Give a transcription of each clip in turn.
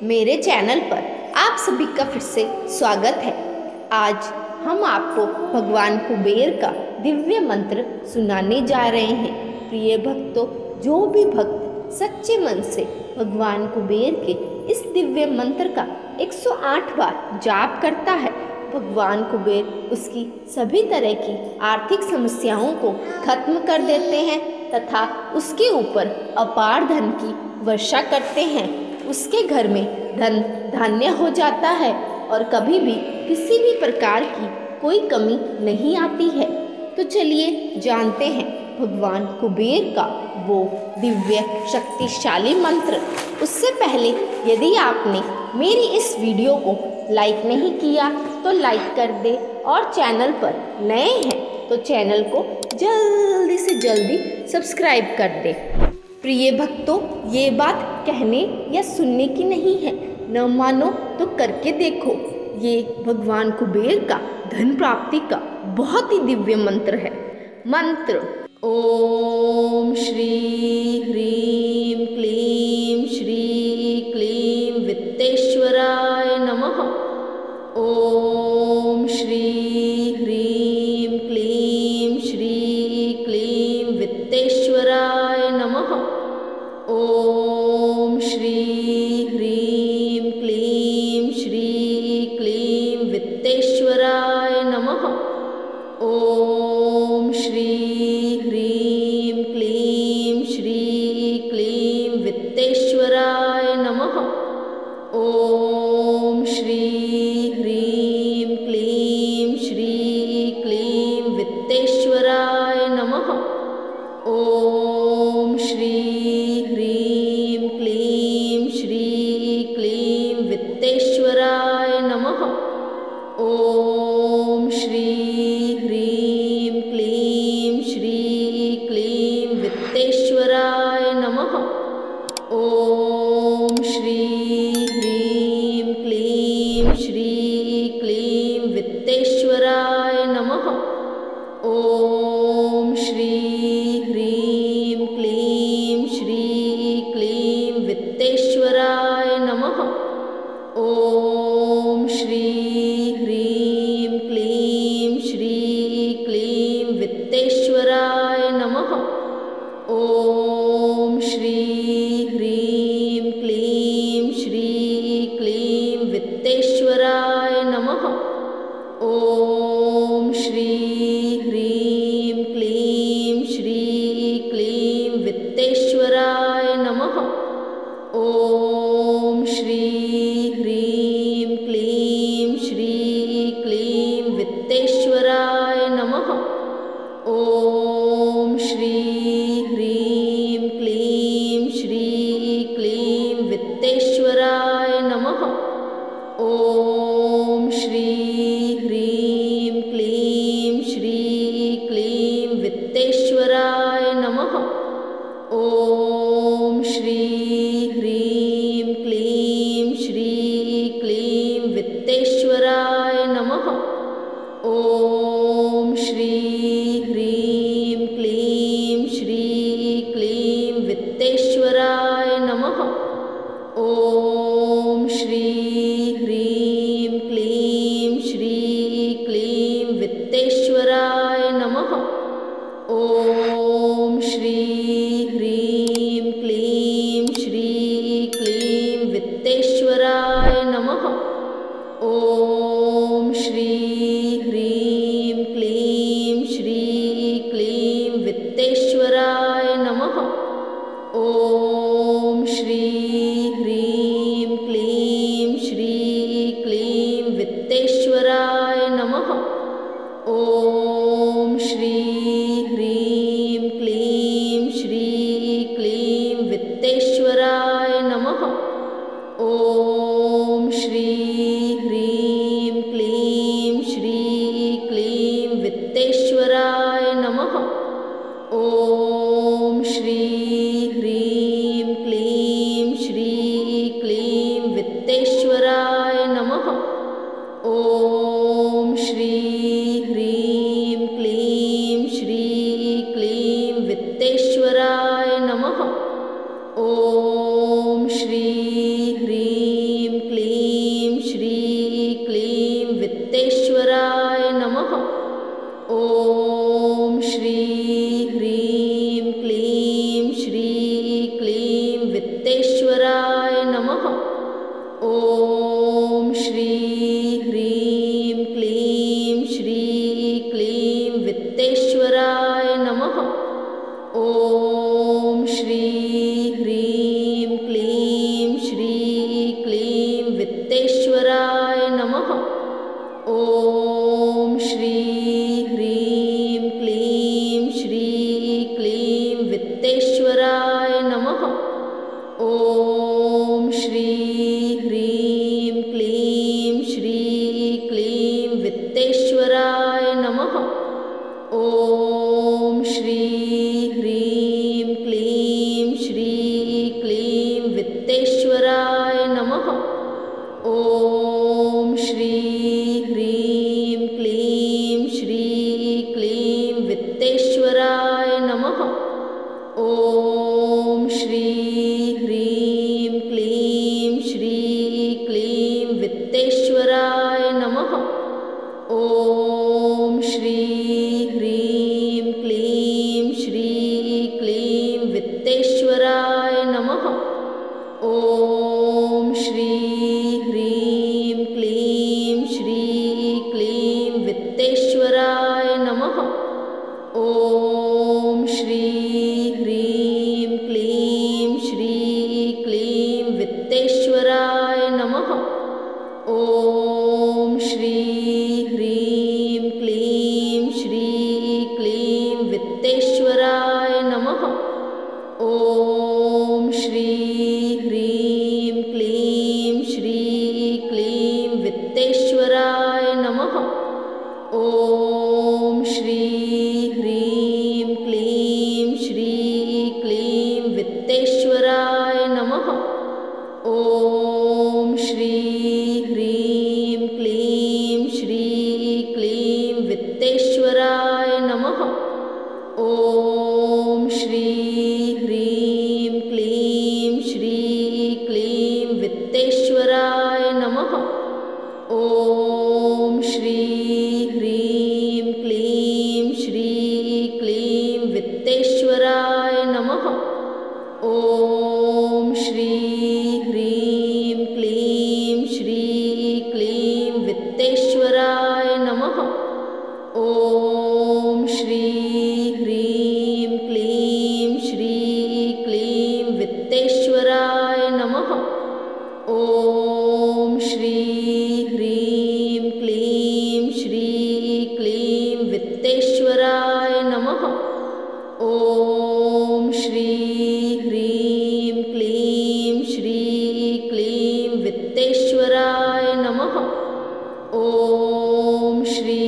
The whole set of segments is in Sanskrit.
मेरे चैनल पर आप सभी का फिर से स्वागत है। आज हम आपको भगवान कुबेर का दिव्य मंत्र सुनाने जा रहे हैं। प्रिय भक्तों, जो भी भक्त सच्चे मन से भगवान कुबेर के इस दिव्य मंत्र का 108 बार जाप करता है, भगवान कुबेर उसकी सभी तरह की आर्थिक समस्याओं को खत्म कर देते हैं तथा उसके ऊपर अपार धन की वर्षा करते हैं। उसके घर में धन धान्य हो जाता है और कभी भी किसी भी प्रकार की कोई कमी नहीं आती है। तो चलिए जानते हैं भगवान कुबेर का वो दिव्य शक्तिशाली मंत्र। उससे पहले यदि आपने मेरी इस वीडियो को लाइक नहीं किया तो लाइक कर दे और चैनल पर नए हैं तो चैनल को जल्दी से जल्दी सब्सक्राइब कर दे। प्रिय भक्तों, ये बात कहने या सुनने की नहीं है, न मानो तो करके देखो। ये भगवान कुबेर का धन प्राप्ति का बहुत ही दिव्य मंत्र है। मंत्र: ओम श्री ह्रीं क्लीं श्री क्लीं वित्तेश्वराय नमः। ओम श्री ह्रीं क्लीं श्री क्लीं वित्तेश्वराय नमः। ओम श्री ह्रीं क्लीं श्री क्लीं वित्तेश्वराय नमः। ओम श्री ह्रीं क्लीं श्री क्लीं वित्तेश्वराय नमः। ओम श्री ह्रीं क्लीं श्री क्लीं वित्तेश्वराय नमः। ओम श्री ह्रीं क्लीं श्री क्लीं वित्तेश्वराय नमः। ओम श्री ह्रीं क्लीं श्री क्लीं वित्तेश्वराय नमः। ओम श्री ह्रीं क्लीं श्री क्लीं वित्तेश्वराय नमः। ओम श्री ह्रीं क्लीं श्री क्लीं वित्तेश्वराय नमः। ओम श्री ह्रीं क्लीं श्री क्लीं वित्तेश्वराय नमः। ओम श्री ह्रीं क्लीं श्री क्लीं वित्तेश्वराय नमः। ओम श्री ह्रीं क्लीं श्री क्लीं वित्तेश्वराय नमः। ओम श्री ह्रीं क्लीं श्री क्लीं वित्तेश्वराय नमः। ओम श्री ह्रीं क्लीं श्री क्लीं वित्तेश्वराय नमः। ओम श्री ह्रीं क्लीं श्री क्लीं वित्तेश्वराय नमः। ओम श्री ह्रीं क्लीं श्री क्लीं वित्तेश्वराय नमः। ओम श्री ह्रीं क्लीं श्री क्लीं वित्तेश्वराय नमः। ओम श्री ह्रीं क्लीं श्री क्लीं वित्तेश्वराय नमः। ओम श्री ह्रीं क्लीं श्री क्लीं वित्तेश्वराय नमः। ओम श्री ह्रीं क्लीं श्री क्लीं वित्तेश्वराय नमः। ओम श्री ह्रीं क्लीं श्री क्लीं वित्तेश्वराय नमः। ओम श्री ह्रीं क्लीं श्री क्लीं वित्तेश्वराय नमः। ओम श्री ह्रीं क्लीं श्री क्लीं वित्तेश्वराय नमः। ओम श्री ह्रीं क्लीं श्री क्लीं वित्तेश्वराय नमः। ओम श्री ह्रीं क्लीं श्री क्लीं वित्तेश्वराय नमः। ओम श्री ह्रीं ॐ श्री ह्रीं क्लीं श्री क्लीं वित्तेश्वराय नमः। ॐ श्री ह्रीं क्लीं श्री क्लीं वित्तेश्वराय नमः। ॐ श्री ह्रीं क्लीं श्री क्लीं वित्तेश्वराय नमः। ॐ श्री ह्रीं क्लीं श्री क्लीं वित्तेश्वराय नमः। ॐ श्री ह्रीं क्लीं श्री क्लीं वित्तेश्वराय नमः। ॐ श्री ह्रीं क्लीं श्री क्लीं वित्तेश्वराय नमः। ॐ श्री ह्रीं क्लीं श्री क्लीं वित्तेश्वराय नमः। ॐ श्री ह्रीं क्लीं श्री क्लीं वित्तेश्वराय नमः। ॐ श्री ह्रीं क्लीं श्री क्लीं वित्तेश्वराय नमः। ॐ श्री ह्रीं क्लीं श्री क्लीं वित्तेश्वराय नमः। ॐ श्री ह्रीं क्लीं श्री क्लीं वित्तेश्वराय नमः। ॐ श्री ह्रीं क्लीं श्री क्लीं वित्तेश्वराय नमः। ॐ श्री ह्रीं क्लीं श्री क्लीं वित्तेश्वराय नमः। ॐ श्री ह्रीं क्लीं श्री क्लीं वित्तेश्वराय नमः। ॐ श्री ह्रीं क्लीं श्री क्लीं वित्तेश्वराय नमः। ॐ श्री ह्रीं क्लीं श्री क्लीं वित्तेश्वराय नमः। ॐ श्री ह्रीं क्लीं श्री क्लीं वित्तेश्वराय नमः। ॐ श्री ह्रीं क्लीं श्री क्लीं वित्तेश्वराय नमः। ॐ श्री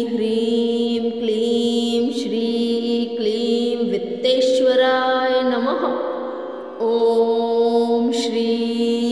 ह्रीं क्लीं श्री क्लीं वित्तेश्वराय नमः। ॐ श्री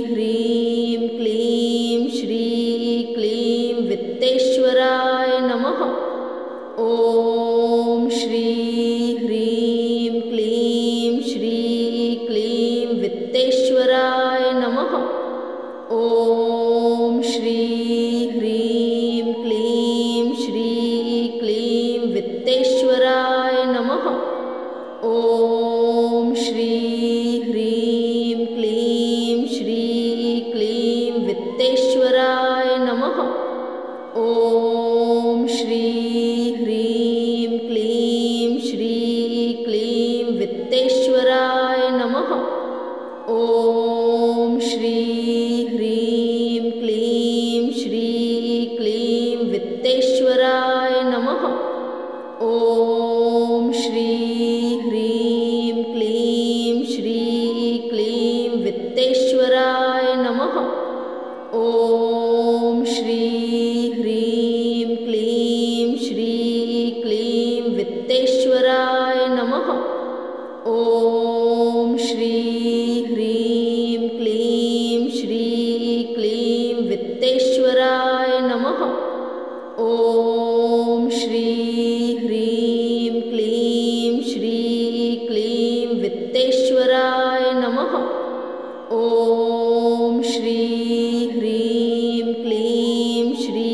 ह्रीं क्लीं श्री क्लीं वित्तेश्वराय नमः। ॐ श्री ह्रीं क्लीं श्री क्लीं वित्तेश्वराय नमः। ॐ श्री ह्रीं क्लीं श्री क्लीं वित्तेश्वराय नमः। ॐ श्री ह्रीं क्लीं श्री क्लीं वित्तेश्वराय नमः। ॐ श्री ह्रीं क्लीं श्री क्लीं वित्तेश्वराय नमः। ॐ श्री ह्रीं क्लीं श्री क्लीं वित्तेश्वराय नमः। ॐ श्री ह्रीं क्लीं श्री क्लीं वित्तेश्वराय नमः। ॐ श्री ह्रीं क्लीं श्री क्लीं वित्तेश्वराय नमः। ॐ श्री ह्रीं क्लीं श्री क्लीं वित्तेश्वराय नमः। ॐ श्री ह्रीं क्लीं श्री क्लीं वित्तेश्वराय नमः। ॐ श्री ह्रीं क्लीं श्री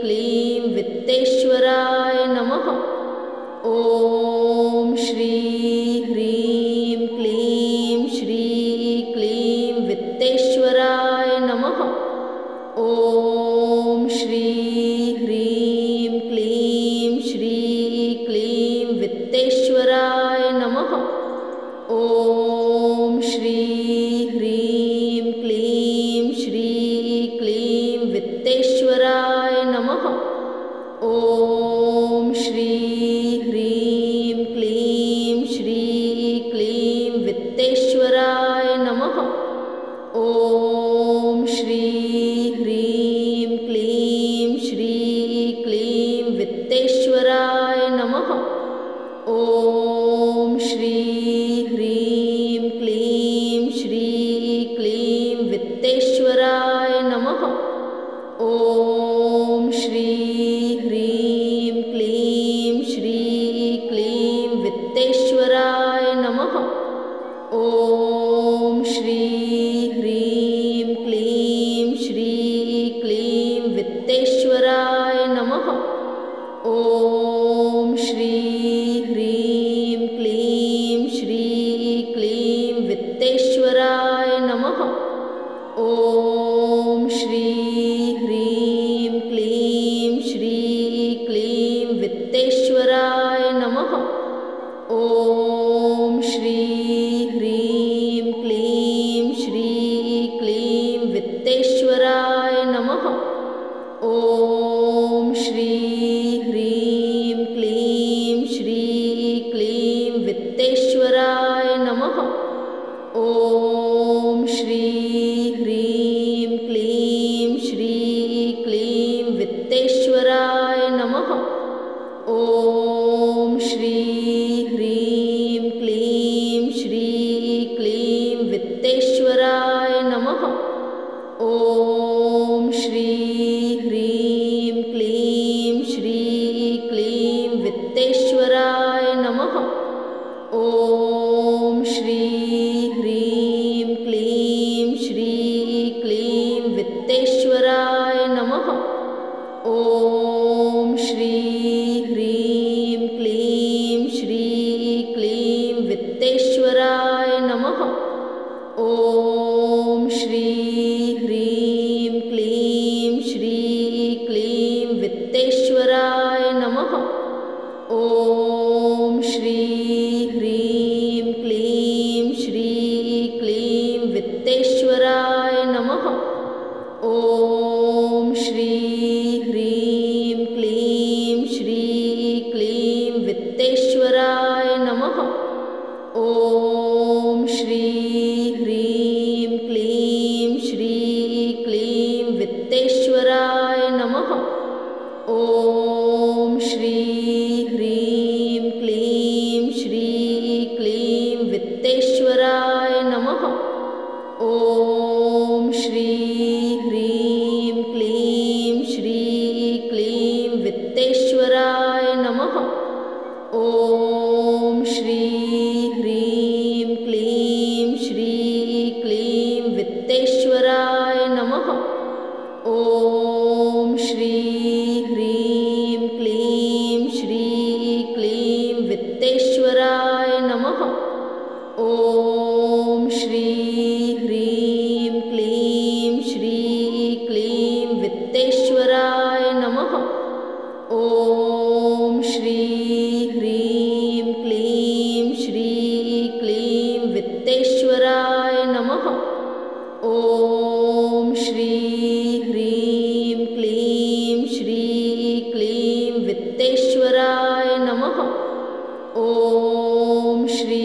क्लीं वित्तेश्वराय नमः। ॐ श्री ह्रीं क्लीं श्री क्लीं वित्तेश्वराय नमः। ॐ श्री ह्रीं नमः। ॐ श्री ह्रीं क्लीं श्री क्लीं वित्तेश्वराय नमः। ॐ श्री ह्रीं क्लीं श्री क्लीं वित्तेश्वराय नमः। ॐ श्री ह्रीं क्लीं श्री क्लीं वित्तेश्वराय नमः। ॐ श्री ह्रीं क्लीं श्री क्लीं वित्तेश्वराय नमः। ॐ श्री ह्रीं क्लीं श्री क्लीं वित्तेश्वराय नमः। ॐ श्री ह्रीं क्लीं श्री क्लीं वित्तेश्वराय नमः। ॐ श्री ह्रीं क्लीं श्री क्लीं वित्तेश्वराय नमः। ॐ श्री ह्रीं क्लीं श्री क्लीं वित्तेश्वराय नमः। ॐ श्री ह्रीं क्लीं श्री क्लीं वित्तेश्वराय नमः। ॐ श्री ह्रीं क्लीं श्री क्लीं वित्तेश्वराय नमः। ॐ श्री ह्रीं क्लीं श्री क्लीं वित्तेश्वराय नमः। ॐ श्री ह्रीं क्लीं श्री क्लीं वित्तेश्वराय नमः। ॐ श्री ह्रीं क्लीं श्री क्लीं वित्तेश्वराय नमः। ॐ श्री ह्रीं क्लीं श्री क्लीं वित्तेश्वराय नमः। ॐ श्री ह्रीं क्लीं श्री क्लीं वित्तेश्वराय नमः। ॐ श्री ह्रीं क्लीं श्री क्लीं वित्तेश्वराय नमः। ॐ श्री ह्रीं क्लीं श्री क्लीं वित्तेश्वराय नमः। ॐ श्री ह्रीं क्लीं श्री क्लीं वित्तेश्वराय नमः। ॐ श्री ह्रीं क्लीं श्री क्लीं वित्तेश्वराय नमः। ॐ श्री ह्रीं क्लीं श्री क्लीं वित्तेश्वराय नमः। ॐ श्री ह्रीं क्लीं श्री क्लीं वित्तेश्वराय नमः। ॐ श्री ह्रीं क्लीं श्री क्लीं वित्तेश्वराय नमः। ॐ श्री ह्रीं क्लीं श्री क्लीं वित्तेश्वराय नमः। ॐ श्री ह्रीं क्लीं श्री क्लीं वित्तेश्वराय नमः। ॐ श्री ह्रीं क्लीं श्री क्लीं वित्तेश्वराय नमः। ॐ श्री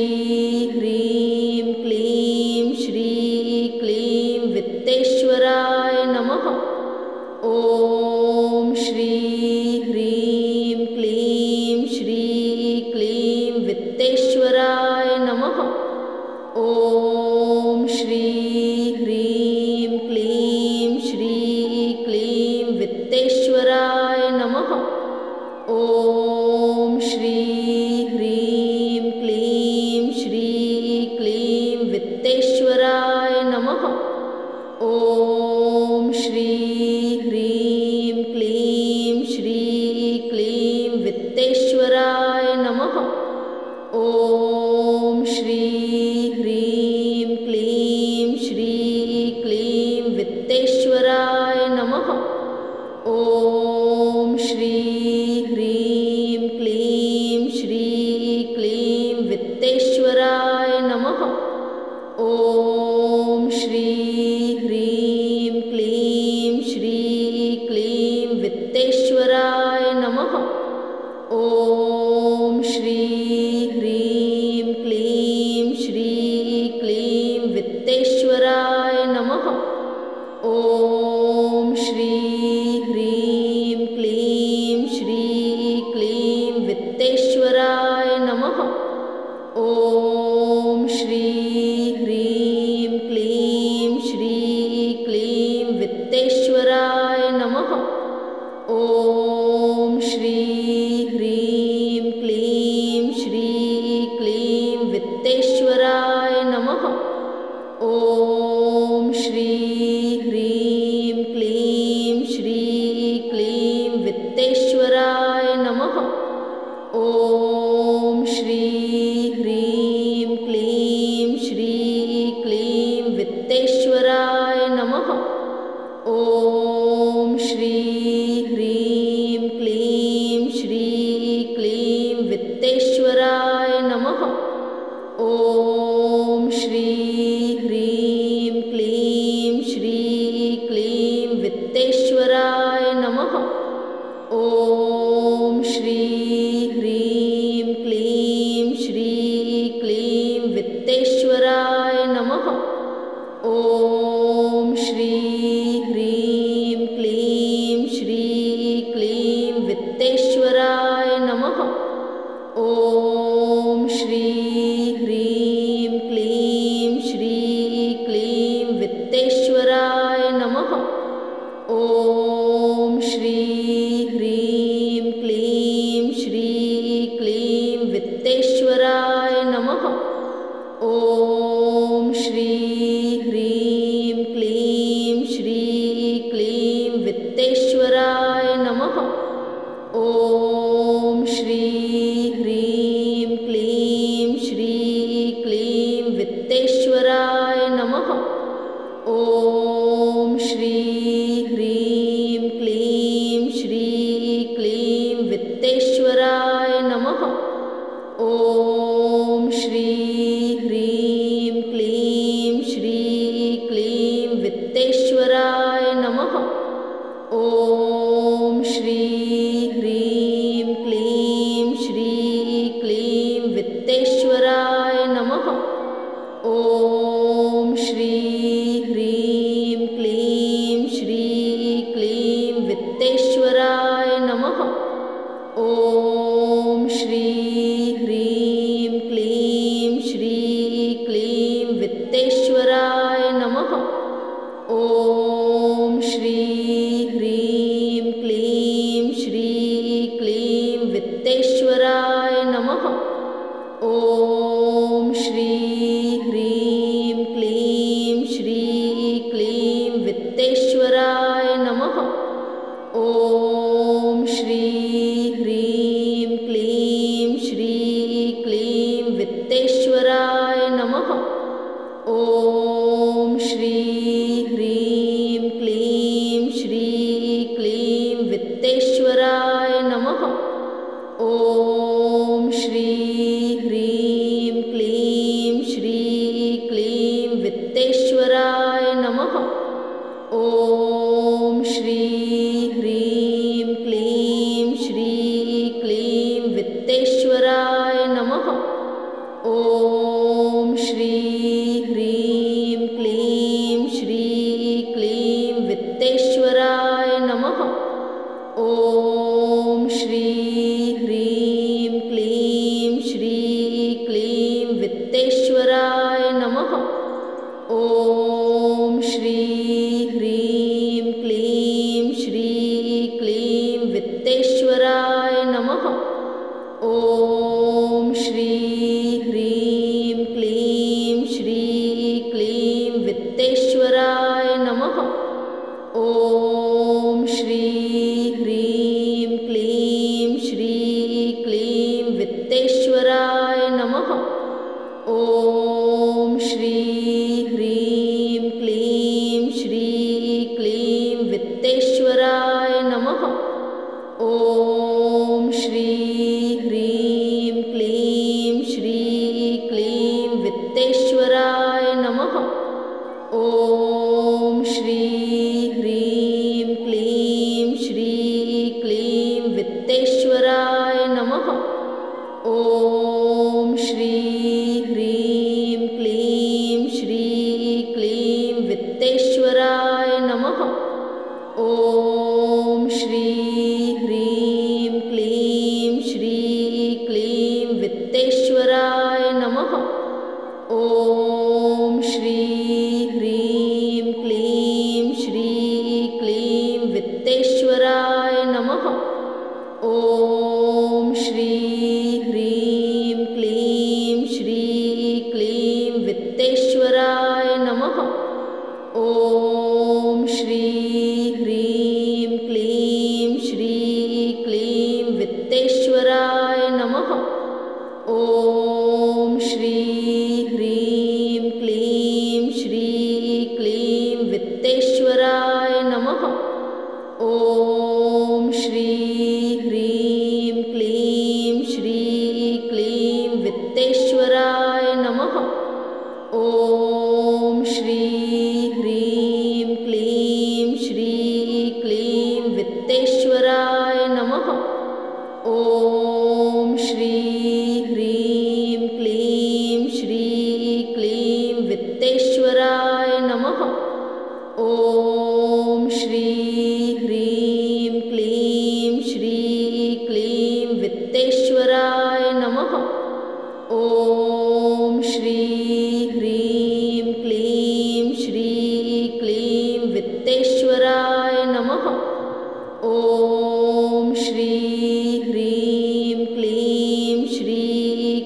ह्रीं क्लीं श्री क्लीं वित्तेश्वराय नमः। ॐ श्री ह्रीं क्लीं श्री क्लीं वित्तेश्वराय नमः। ॐ श्री ह्रीं क्लीं श्री क्लीं वित्तेश्वराय नमः। ॐ श्री ह्रीं क्लीं श्री क्लीं वित्तेश्वराय नमः। ॐ श्री ह्रीं क्लीं श्री क्लीं वित्तेश्वराय नमः। ॐ श्री ह्रीं क्लीं श्री क्लीं वित्तेश्वराय नमः। ॐ श्री ह्रीं क्लीं श्री क्लीं वित्तेश्वराय नमः। ॐ श्री ह्रीं क्लीं श्री क्लीं वित्तेश्वराय वित्तेश्वराय नमः। ॐ श्री ह्रीं क्लीं श्री क्लीं वित्तेश्वराय नमः। ॐ श्री ह्रीं क्लीं श्री क्लीं वित्तेश्वराय नमः। ॐ श्री ह्रीं क्लीं श्री क्लीं वित्तेश्वराय नमः। ॐ श्री ह्रीं क्लीं श्री क्लीं वित्तेश्वराय नमः। ॐ श्री ह्रीं क्लीं श्री क्लीं वित्तेश्वराय नमः। ॐ श्री ह्रीं क्लीं श्री क्लीं वित्तेश्वराय नमः। ॐ श्री ह्रीं क्लीं श्री क्लीं वित्तेश्वराय नमः। ॐ श्री ह्रीं क्लीं श्री क्लीं वित्तेश्वराय नमः। ॐ श्री ह्रीं क्लीं श्री क्लीं वित्तेश्वराय नमः। ॐ श्री ह्रीं क्लीं श्री क्लीं वित्तेश्वराय नमः। ॐ श्री ह्रीं क्लीं श्री क्लीं वित्तेश्वराय नमः। ॐ श्री ह्रीं क्लीं श्री क्लीं वित्तेश्वराय नमः। ॐ श्री ह्रीं क्लीं श्री क्लीं वित्तेश्वराय नमः। ॐ श्री ह्रीं क्लीं श्री क्लीं वित्तेश्वराय नमः। ॐ श्री ह्रीं क्लीं श्री क्लीं वित्तेश्वराय नमः। ॐ श्री ह्रीं क्लीं श्री क्लीं वित्तेश्वराय नमः। ॐ श्री ह्रीं क्लीं श्री क्लीं वित्तेश्वराय नमः। ॐ श्री ह्रीं क्लीं श्री क्लीं वित्तेश्वराय नमः। ॐ श्री ह्रीं क्लीं श्री क्लीं वित्तेश्वराय नमः। ॐ श्री ह्रीं क्लीं श्री क्लीं वित्तेश्वराय नमः। ॐ श्री ह्रीं क्लीं श्री क्लीं वित्तेश्वराय नमः। ॐ श्री ह्रीं क्लीं श्री क्लीं वित्तेश्वराय नमः। ॐ श्री ह्रीं क्लीं श्री क्लीं वित्तेश्वराय नमः। ॐ श्री ह्रीं क्लीं श्री क्लीं वित्तेश्वराय नमः। ॐ श्री ह्रीं क्लीं श्री क्लीं वित्तेश्वराय नमः। ॐ श्री ह्रीं क्लीं श्री क्लीं वित्तेश्वराय नमः। ॐ श्री ह्रीं क्लीं श्री क्लीं वित्तेश्वराय नमः। ॐ श्री ह्रीं क्लीं श्री क्लीं वित्तेश्वराय नमः। ॐ श्री ह्रीं क्लीं श्री क्लीं वित्तेश्वराय नमः। ॐ श्री ह्रीं क्लीं श्री क्लीं वित्तेश्वराय नमः। ॐ श्री ह्रीं क्लीं श्री क्लीं वित्तेश्वराय नमः। ॐ श्री ह्रीं श्री ह्रीं क्लीं श्री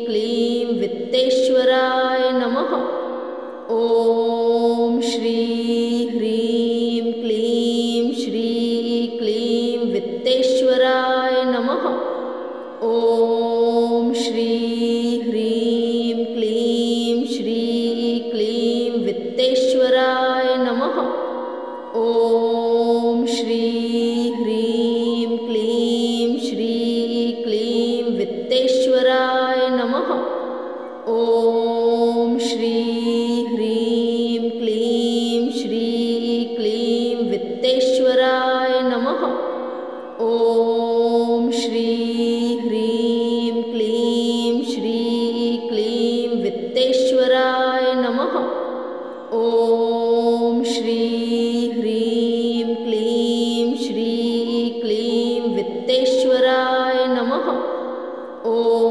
क्लीं वित्तेश्वराय नमः। ॐ श्री ह्रीं क्लीं श्री क्लीं वित्तेश्वराय नमः। ॐ श्री ह्रीं क्लीं श्री क्लीं वित्तेश्वराय नमः। ॐ श्री ह्रीं क्लीं श्री क्लीं वित्तेश्वराय नमः। ॐ श्री ह्रीं क्लीं श्री क्लीं वित्तेश्वराय नमः। ॐ श्री ह्रीं क्लीं श्री क्लीं वित्तेश्वराय नमः। ॐ श्री ह्रीं क्लीं श्री क्लीं वित्तेश्वराय नमः। ॐ